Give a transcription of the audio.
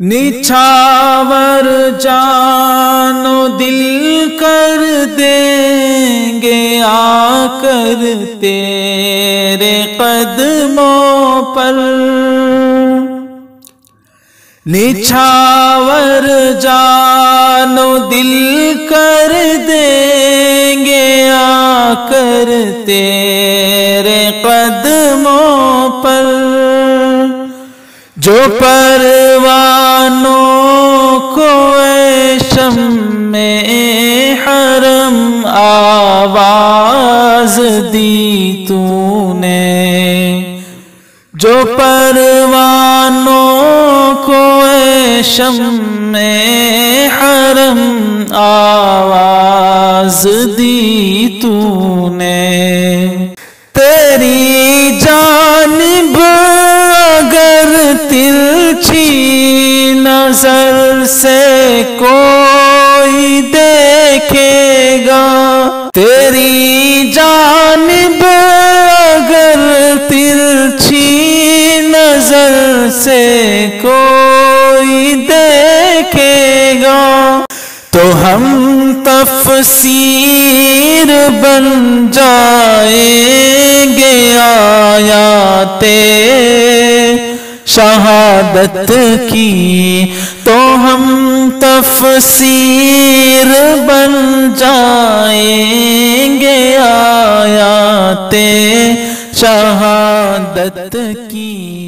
نچھاور جان و دل کر دیں گے آ کر تیرے قدموں پر، نچھاور جان و دل کر دیں گے آ کر تیرے قدموں پر، جو پروانوں کو اے شمع حرم آواز دی تو نے، جو پروانوں کو اے شمع حرم آواز دی تو نے، تیری جانب اگر ترچھی نظر سے کوئی دیکھے گا، تیری جانب اگر ترچھی نظر سے کوئی دیکھے گا، تو ہم تفسیر بن جائیں گے آیات شہادت کی، تو ہم تفسیر بن جائیں گے آیات شہادت کی۔